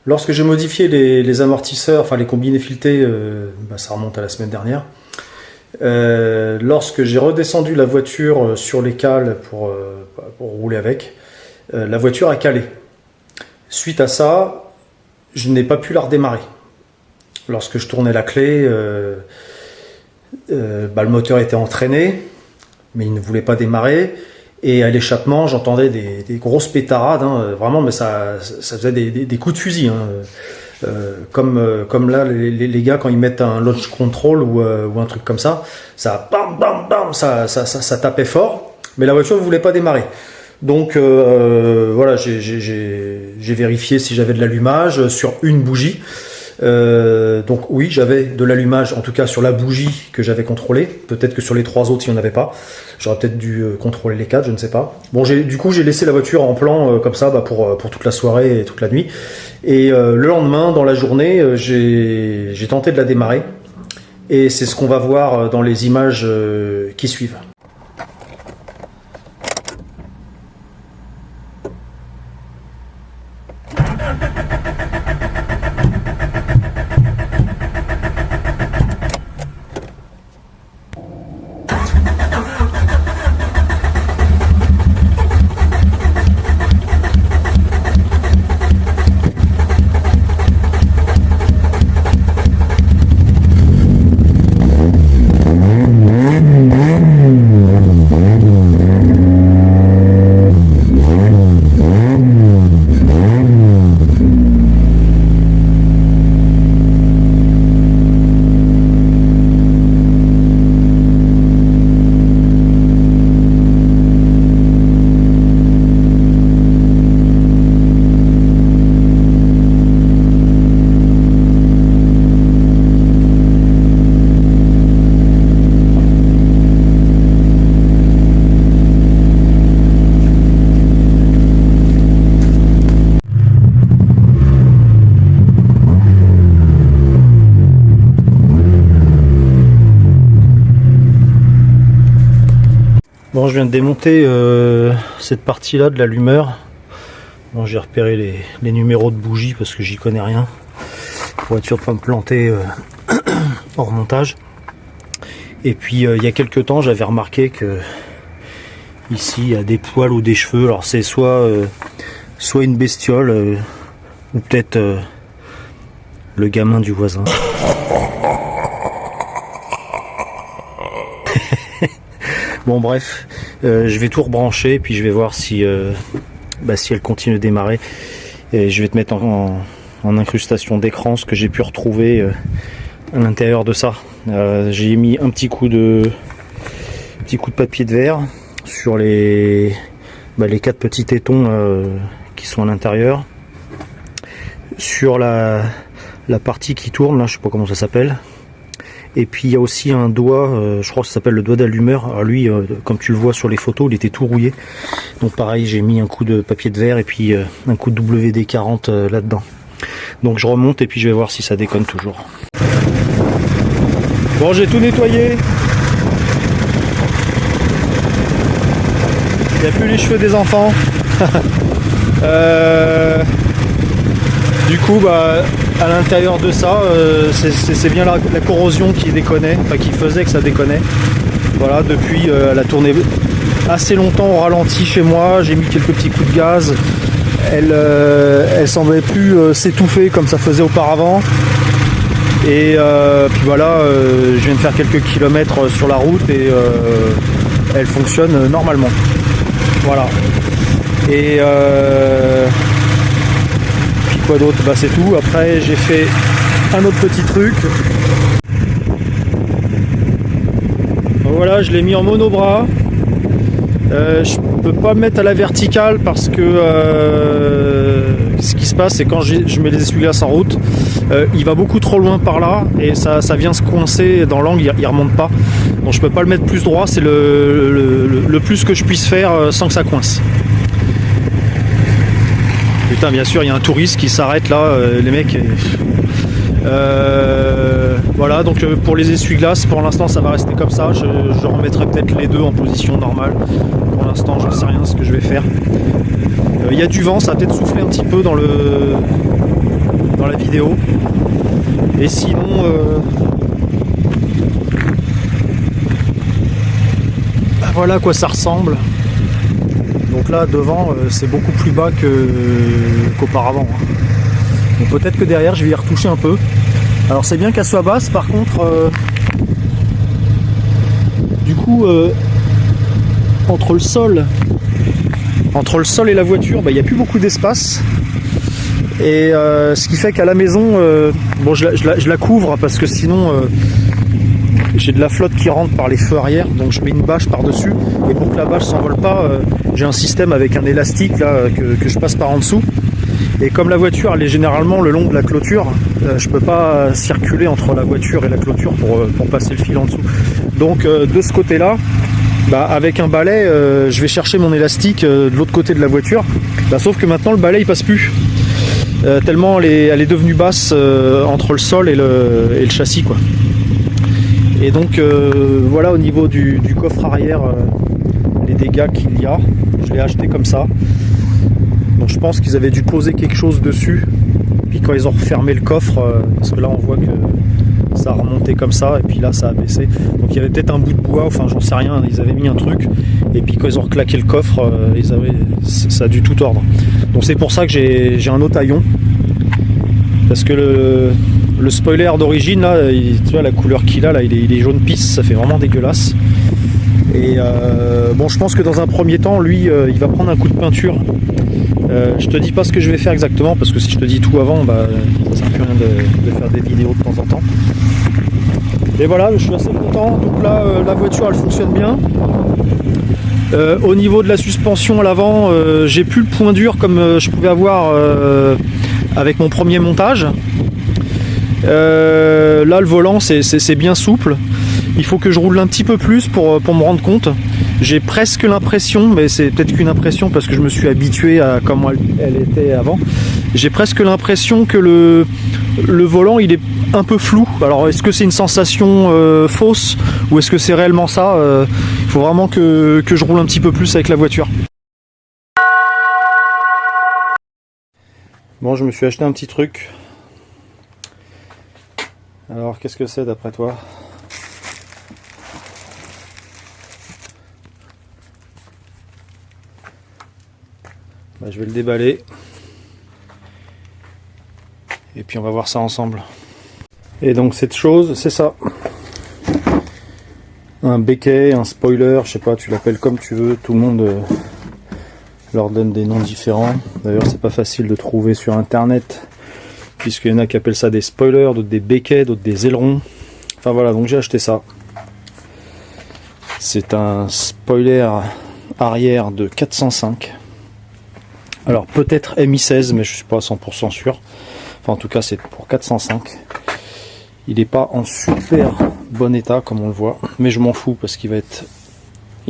Lorsque j'ai modifié les amortisseurs, enfin les combinés filetés, ça remonte à la semaine dernière. Lorsque j'ai redescendu la voiture sur les cales pour rouler avec, la voiture a calé. Suite à ça, je n'ai pas pu la redémarrer. Lorsque je tournais la clé, le moteur était entraîné, mais il ne voulait pas démarrer. Et à l'échappement, j'entendais des grosses pétarades, vraiment, mais ça faisait des coups de fusil. Comme là, les gars, quand ils mettent un launch control ou un truc comme ça, ça bam, bam, bam, ça tapait fort, mais la voiture ne voulait pas démarrer. Donc voilà, j'ai vérifié si j'avais de l'allumage sur une bougie. Donc oui, j'avais de l'allumage, en tout cas sur la bougie que j'avais contrôlée. Peut-être que sur les 3 autres, il n'y en avait pas. J'aurais peut-être dû contrôler les 4, je ne sais pas. Bon, du coup, j'ai laissé la voiture en plan comme ça pour toute la soirée et toute la nuit. Et le lendemain, dans la journée, j'ai tenté de la démarrer. Et c'est ce qu'on va voir dans les images qui suivent. Bon, je viens de démonter cette partie-là de l'allumeur. Bon, j'ai repéré les numéros de bougies parce que j'y connais rien, pour être sûr de ne pas me planter hors montage. Et puis il y a quelques temps, j'avais remarqué que ici il y a des poils ou des cheveux. Alors c'est soit une bestiole ou peut-être le gamin du voisin. Bon bref, je vais tout rebrancher et puis je vais voir si elle continue de démarrer. Et je vais te mettre en incrustation d'écran ce que j'ai pu retrouver à l'intérieur de ça. J'ai mis un petit coup de papier de verre sur les 4 petits tétons qui sont à l'intérieur. Sur la partie qui tourne, là je sais pas comment ça s'appelle. Et puis il y a aussi un doigt, je crois que ça s'appelle le doigt d'allumeur. Alors lui, comme tu le vois sur les photos, il était tout rouillé. Donc pareil, j'ai mis un coup de papier de verre et puis un coup de WD-40 là-dedans. Donc je remonte et puis je vais voir si ça déconne toujours. Bon, j'ai tout nettoyé. Il n'y a plus les cheveux des enfants. Du coup, à l'intérieur de ça, c'est bien la corrosion qui déconnait, enfin qui faisait que ça déconnait. Voilà, depuis elle a tourné assez longtemps au ralenti chez moi, j'ai mis quelques petits coups de gaz. Elle semblait plus s'étouffer comme ça faisait auparavant. Et puis voilà, je viens de faire quelques kilomètres sur la route et elle fonctionne normalement. Voilà. Et puis quoi d'autre? C'est tout. Après j'ai fait un autre petit truc. Voilà, je l'ai mis en monobras. Je peux pas me mettre à la verticale parce que ce qui se passe, c'est quand je mets les essuie-glaces en route, il va beaucoup trop loin par là et ça vient se coincer dans l'angle, il remonte pas. Donc je peux pas le mettre plus droit, c'est le plus que je puisse faire sans que ça coince. Putain, bien sûr, il y a un touriste qui s'arrête là, les mecs. Voilà, donc pour les essuie-glaces, pour l'instant ça va rester comme ça. Je remettrai peut-être les deux en position normale. Pour l'instant, j'en sais rien ce que je vais faire. Il y a du vent, ça va peut-être souffler un petit peu dans dans la vidéo. Et sinon, voilà à quoi ça ressemble. Donc là devant c'est beaucoup plus bas qu'auparavant. Donc peut-être que derrière je vais y retoucher un peu. Alors c'est bien qu'elle soit basse, par contre du coup entre le sol et la voiture, il n'y a plus beaucoup d'espace. Et ce qui fait qu'à la maison, bon je la couvre parce que sinon j'ai de la flotte qui rentre par les feux arrière, donc je mets une bâche par dessus, et pour que la bâche s'envole pas, j'ai un système avec un élastique là que je passe par en dessous. Et comme la voiture elle est généralement le long de la clôture, je peux pas circuler entre la voiture et la clôture pour passer le fil en dessous. Donc de ce côté là, avec un balai je vais chercher mon élastique de l'autre côté de la voiture, sauf que maintenant le balai il passe plus. Tellement elle est devenue basse entre le sol et le châssis quoi. Et donc voilà au niveau du coffre arrière les dégâts qu'il y a. Je l'ai acheté comme ça. Donc je pense qu'ils avaient dû poser quelque chose dessus. Puis quand ils ont refermé le coffre, parce que là on voit que ça a remonté comme ça, et puis là ça a baissé. Donc il y avait peut-être un bout de bois, enfin j'en sais rien, ils avaient mis un truc. Et puis quand ils ont reclaqué le coffre, ça a dû tout tordre. Donc c'est pour ça que j'ai un autre haillon. Parce que le spoiler d'origine, là, tu vois la couleur qu'il a, là, il est jaune pisse, ça fait vraiment dégueulasse. Et bon, je pense que dans un premier temps, lui, il va prendre un coup de peinture. Je te dis pas ce que je vais faire exactement, parce que si je te dis tout avant, ça sert plus à rien de faire des vidéos de temps en temps. Et voilà, je suis assez content. Donc là, la voiture, elle fonctionne bien. Au niveau de la suspension à l'avant, j'ai plus le point dur comme je pouvais avoir avec mon premier montage. Là le volant c'est bien souple. Il faut que je roule un petit peu plus pour me rendre compte. J'ai presque l'impression, mais c'est peut-être qu'une impression parce que je me suis habitué à comment elle était avant. J'ai presque l'impression que le volant il est un peu flou. Alors est-ce que c'est une sensation fausse ou est-ce que c'est réellement ça? Il faut vraiment que je roule un petit peu plus avec la voiture. Bon, je me suis acheté un petit truc. Alors, qu'est-ce que c'est d'après toi? Je vais le déballer. Et puis on va voir ça ensemble. Et donc cette chose, c'est ça. Un béquet, un spoiler, je sais pas, tu l'appelles comme tu veux. Tout le monde leur donne des noms différents. D'ailleurs, c'est pas facile de trouver sur internet, puisqu'il y en a qui appellent ça des spoilers, d'autres des béquets, d'autres des ailerons. Enfin voilà, donc j'ai acheté ça. C'est un spoiler arrière de 405. Alors peut-être MI16, mais je suis pas à 100% sûr. Enfin en tout cas c'est pour 405. Il n'est pas en super bon état comme on le voit, mais je m'en fous parce qu'il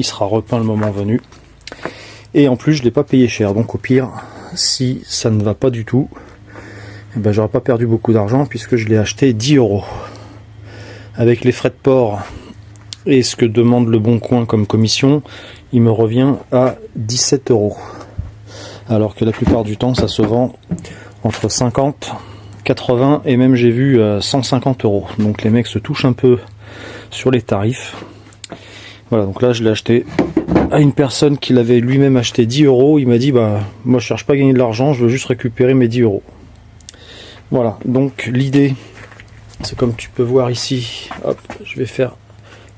sera repeint le moment venu. Et en plus je l'ai pas payé cher, donc au pire, si ça ne va pas du tout, j'aurais pas perdu beaucoup d'argent puisque je l'ai acheté 10 €. Avec les frais de port et ce que demande le Bon Coin comme commission, il me revient à 17 €. Alors que la plupart du temps ça se vend entre 50, 80 et même j'ai vu 150 €. Donc les mecs se touchent un peu sur les tarifs. Voilà, donc là je l'ai acheté à une personne qui l'avait lui-même acheté 10 €. Il m'a dit moi je cherche pas à gagner de l'argent, je veux juste récupérer mes 10 €. Voilà, donc l'idée c'est comme tu peux voir ici, hop, je vais faire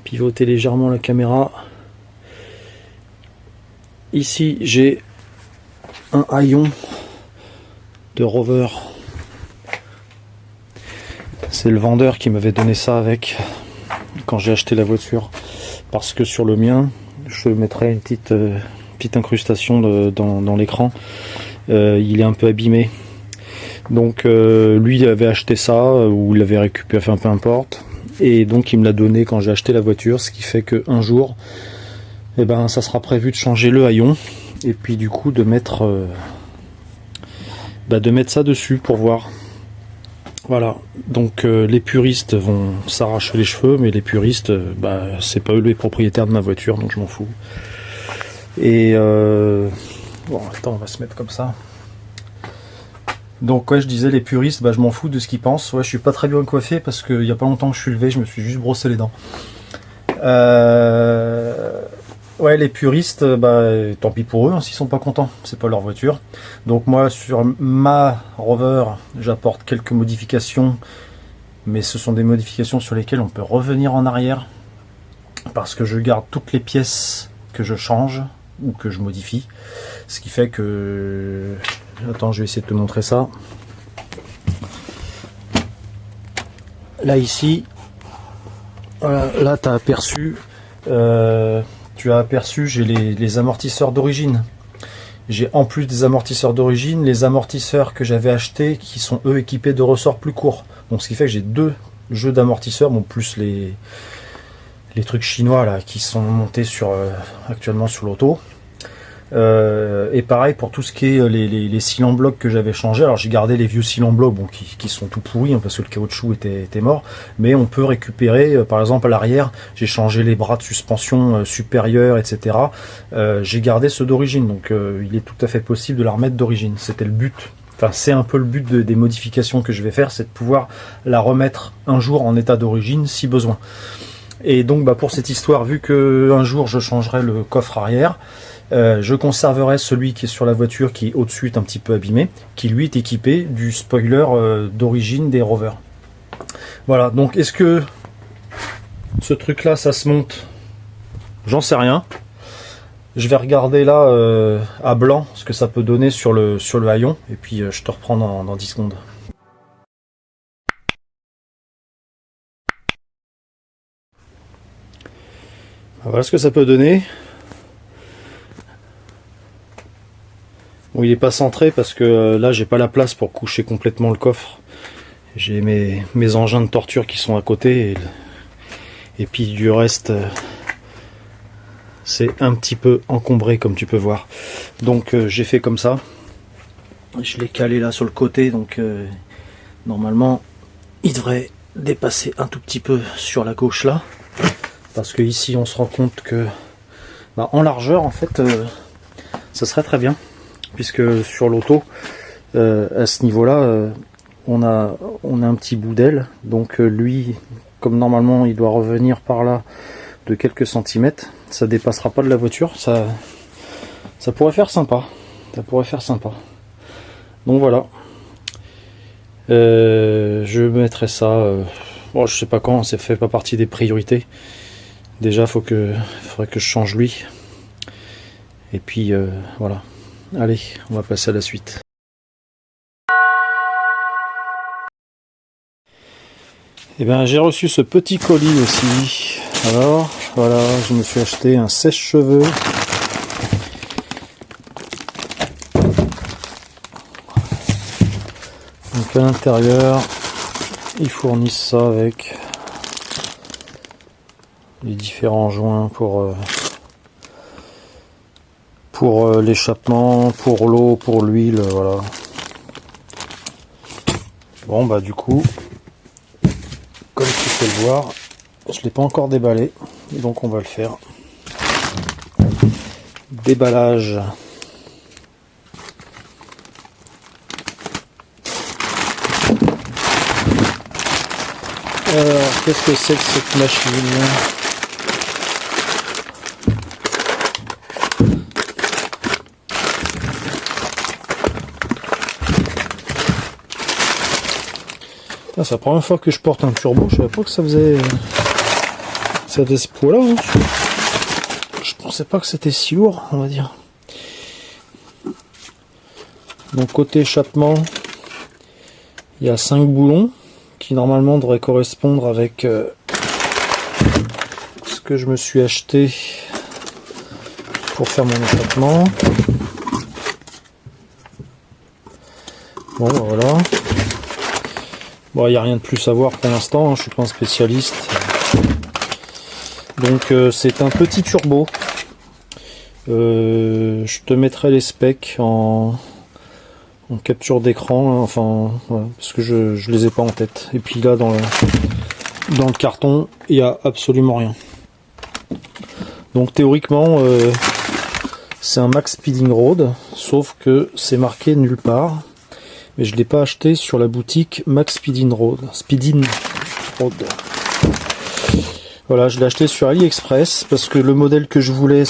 pivoter légèrement la caméra. Ici j'ai un haillon de Rover. C'est le vendeur qui m'avait donné ça avec quand j'ai acheté la voiture, parce que sur le mien je mettrai une petite incrustation dans l'écran. Il est un peu abîmé, donc lui il avait acheté ça ou il l'avait récupéré, enfin peu importe, et donc il me l'a donné quand j'ai acheté la voiture, ce qui fait que un jour ça sera prévu de changer le haillon et puis du coup de mettre ça dessus pour voir. Voilà, donc les puristes vont s'arracher les cheveux, mais les puristes, c'est pas eux les propriétaires de ma voiture, donc je m'en fous. Et bon, attends, on va se mettre comme ça. Donc ouais, je disais les puristes, bah je m'en fous de ce qu'ils pensent. Ouais, je suis pas très bien coiffé parce qu'il y a pas longtemps que je suis levé, je me suis juste brossé les dents. Ouais, les puristes, bah tant pis pour eux, hein, s'ils sont pas contents, c'est pas leur voiture. Donc moi sur ma Rover, j'apporte quelques modifications, mais ce sont des modifications sur lesquelles on peut revenir en arrière parce que je garde toutes les pièces que je change ou que je modifie, ce qui fait que... Attends, je vais essayer de te montrer ça. Là ici, voilà, là tu as aperçu, j'ai les amortisseurs d'origine. J'ai en plus des amortisseurs d'origine, les amortisseurs que j'avais achetés qui sont eux équipés de ressorts plus courts. Donc ce qui fait que j'ai deux jeux d'amortisseurs, bon, plus les trucs chinois là qui sont montés sur actuellement sur l'auto. Et pareil pour tout ce qui est les cylindres en bloc que j'avais changé. Alors j'ai gardé les vieux cylindres en bloc, bon, qui sont tout pourris hein, parce que le caoutchouc était mort, mais on peut récupérer par exemple à l'arrière, j'ai changé les bras de suspension supérieurs, etc. J'ai gardé ceux d'origine, donc il est tout à fait possible de la remettre d'origine. C'était le but, enfin c'est un peu le but des modifications que je vais faire, c'est de pouvoir la remettre un jour en état d'origine si besoin. Et donc bah, pour cette histoire, vu que un jour je changerai le coffre arrière, je conserverai celui qui est sur la voiture, qui au-dessus est un petit peu abîmé, qui lui est équipé du spoiler d'origine des Rover. Voilà, donc est-ce que ce truc là ça se monte? J'en sais rien. Je vais regarder là à blanc ce que ça peut donner sur le haillon, et puis je te reprends dans 10 secondes. Voilà ce que ça peut donner. Bon, il n'est pas centré parce que là j'ai pas la place pour coucher complètement le coffre. J'ai mes engins de torture qui sont à côté et puis du reste c'est un petit peu encombré comme tu peux voir. Donc j'ai fait comme ça. Je l'ai calé là sur le côté, donc normalement il devrait dépasser un tout petit peu sur la gauche là. Parce que ici on se rend compte que bah, en largeur en fait ça serait très bien. Puisque sur l'auto, à ce niveau-là, on a un petit bout d'aile. Donc lui, comme normalement il doit revenir par là de quelques centimètres, ça dépassera pas de la voiture. Ça pourrait faire sympa. Ça pourrait faire sympa. Donc voilà. Je mettrai ça. Bon, je sais pas quand. Ça fait pas partie des priorités. Déjà, faudrait que je change lui. Et puis voilà. Allez, on va passer à la suite. Et bien, j'ai reçu ce petit colis aussi. Alors, voilà, je me suis acheté un sèche-cheveux. Donc à l'intérieur, ils fournissent ça avec les différents joints pour l'échappement, pour l'eau, pour l'huile, voilà. Bon bah du coup, comme tu peux le voir, je l'ai pas encore déballé, donc on va le faire. Déballage. Alors, qu'est-ce que c'est que cette machine ? C'est la première fois que je porte un turbo, je savais pas que ça faisait ce poids là. Hein. Je pensais pas que c'était si lourd, on va dire. Donc côté échappement, il y a 5 boulons qui normalement devraient correspondre avec ce que je me suis acheté pour faire mon échappement. Bon voilà. Bon, il n'y a rien de plus à voir pour l'instant, hein, je suis pas un spécialiste. Donc c'est un petit turbo. Je te mettrai les specs en capture d'écran, hein, enfin voilà, parce que je les ai pas en tête. Et puis là dans le carton, il n'y a absolument rien. Donc théoriquement c'est un Max Speeding Road, sauf que c'est marqué nulle part. mais je l'ai pas acheté sur la boutique Max Speedin Road. Voilà, je l'ai acheté sur AliExpress parce que le modèle que je voulais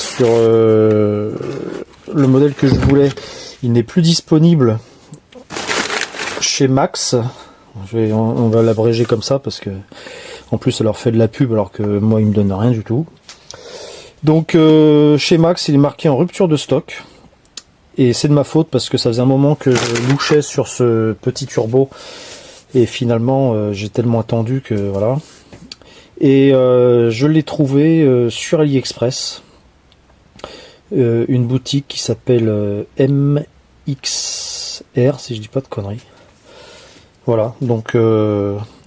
il n'est plus disponible chez Max. On va l'abréger comme ça parce que en plus ça leur fait de la pub alors que moi il me donne rien du tout. Donc chez Max il est marqué en rupture de stock. Et c'est de ma faute parce que ça faisait un moment que je louchais sur ce petit turbo. Et finalement j'ai tellement attendu que voilà. Et je l'ai trouvé sur AliExpress. Une boutique qui s'appelle MXR, si je dis pas de conneries. Voilà, donc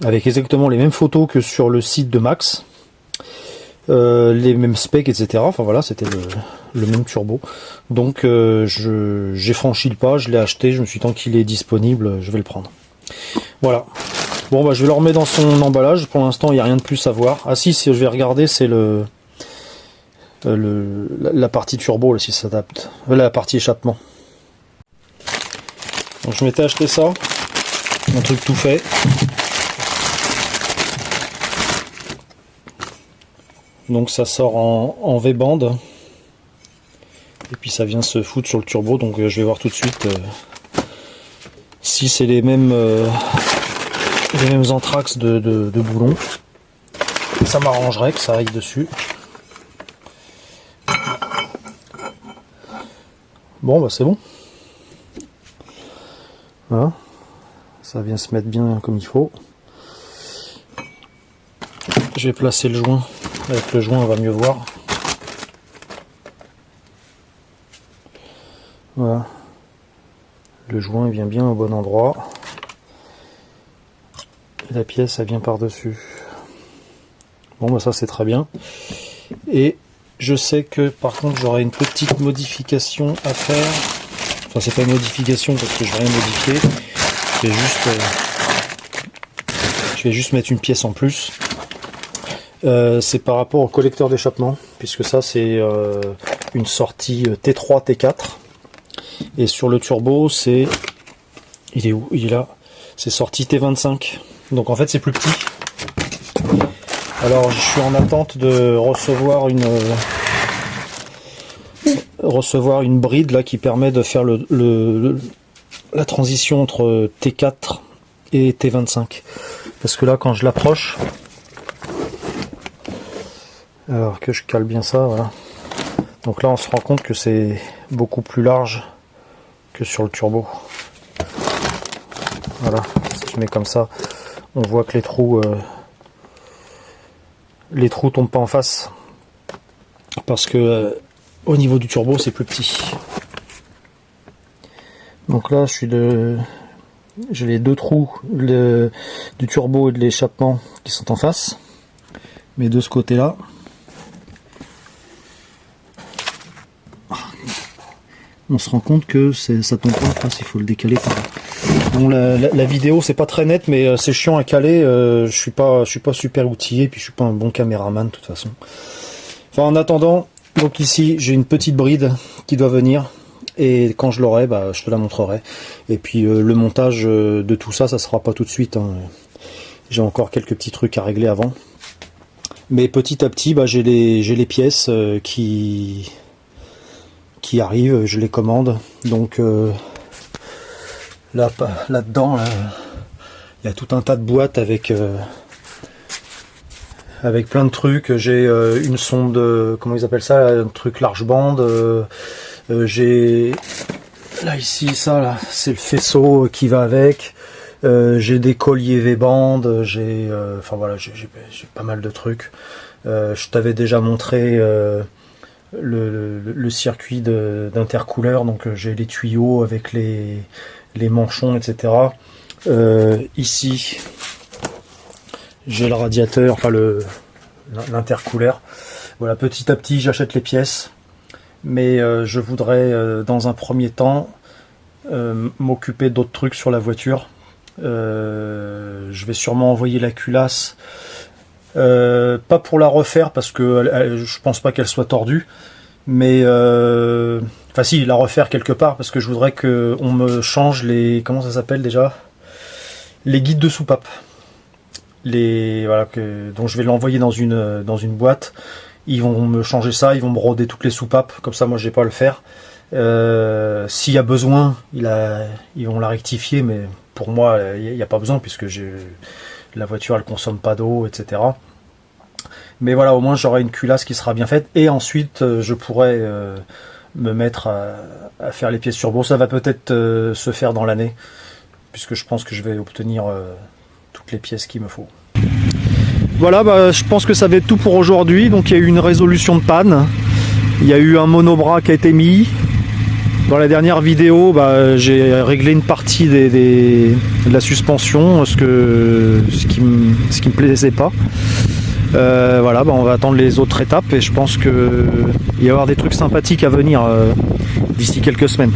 avec exactement les mêmes photos que sur le site de Max. Les mêmes specs, etc. Enfin voilà, c'était le même turbo. Donc j'ai franchi le pas, je l'ai acheté, je me suis dit tant qu'il est disponible, je vais le prendre. Voilà. Bon bah je vais le remettre dans son emballage. Pour l'instant, il n'y a rien de plus à voir. Ah si je vais regarder, c'est la partie turbo, là, si ça s'adapte. La partie échappement. Donc je m'étais acheté ça. Un truc tout fait. Donc ça sort en V-bande. Et puis ça vient se foutre sur le turbo. Donc je vais voir tout de suite si c'est les mêmes anthrax de boulons. Ça m'arrangerait que ça aille dessus. Bon bah c'est bon. Voilà. Ça vient se mettre bien comme il faut. Je vais placer le joint. Avec le joint on va mieux voir. Voilà. Le joint il vient bien au bon endroit. Et la pièce elle vient par dessus. Bon bah ça c'est très bien. Et je sais que par contre j'aurai une petite modification à faire. Enfin c'est pas une modification parce que je vais rien modifier. Je vais juste mettre une pièce en plus. C'est par rapport au collecteur d'échappement, puisque ça c'est une sortie T3, T4. Et sur le turbo c'est... Il est où? Il est là. C'est sortie T25. Donc en fait c'est plus petit. Alors je suis en attente de recevoir une bride là qui permet de faire la transition entre T4 et T25. Parce que là quand je l'approche, alors que je cale bien ça, voilà. Donc là on se rend compte que c'est beaucoup plus large que sur le turbo. Voilà, si je mets comme ça, on voit que les trous tombent pas en face. Parce que au niveau du turbo c'est plus petit. Donc là j'ai les deux trous du turbo et de l'échappement qui sont en face. Mais de ce côté là, on se rend compte que ça tombe pas en face, il faut le décaler par là. Bon, la vidéo c'est pas très net mais c'est chiant à caler, je suis pas super outillé puis je suis pas un bon caméraman de toute façon. Enfin en attendant, donc ici j'ai une petite bride qui doit venir et quand je l'aurai bah, je te la montrerai. Et puis le montage de tout ça, ça sera pas tout de suite, hein. J'ai encore quelques petits trucs à régler avant. Mais petit à petit bah, j'ai les pièces qui arrivent, je les commande. Donc là-dedans, il y a tout un tas de boîtes avec plein de trucs. J'ai une sonde, comment ils appellent ça, un truc large bande. J'ai là ici ça là, c'est le faisceau qui va avec. J'ai des colliers V-band. Enfin voilà, j'ai pas mal de trucs. Je t'avais déjà montré le circuit d'intercouleur. Donc j'ai les tuyaux avec les manchons, etc. Ici j'ai le radiateur, enfin l'intercouleur. Voilà, petit à petit j'achète les pièces, mais je voudrais dans un premier temps m'occuper d'autres trucs sur la voiture. Je vais sûrement envoyer la culasse, pas pour la refaire parce que je pense pas qu'elle soit tordue, Mais enfin si, la refaire quelque part, parce que je voudrais qu'on me change les... Comment ça s'appelle déjà? Les guides de soupape. Voilà, donc je vais l'envoyer dans une boîte. Ils vont me changer ça, ils vont me roder toutes les soupapes, comme ça moi j'ai pas à le faire. S'il y a besoin, ils vont la rectifier, mais pour moi il n'y a pas besoin, puisque la voiture elle consomme pas d'eau, etc. Mais voilà, au moins j'aurai une culasse qui sera bien faite, et ensuite je pourrai me mettre à faire les pièces turbo. Ça va peut-être se faire dans l'année, puisque je pense que je vais obtenir toutes les pièces qu'il me faut. Voilà, je pense que ça va être tout pour aujourd'hui. Donc il y a eu une résolution de panne, il y a eu un monobras qui a été mis. Dans la dernière vidéo, j'ai réglé une partie de la suspension, ce qui me plaisait pas. Voilà, on va attendre les autres étapes, et je pense qu'il va y avoir des trucs sympathiques à venir d'ici quelques semaines.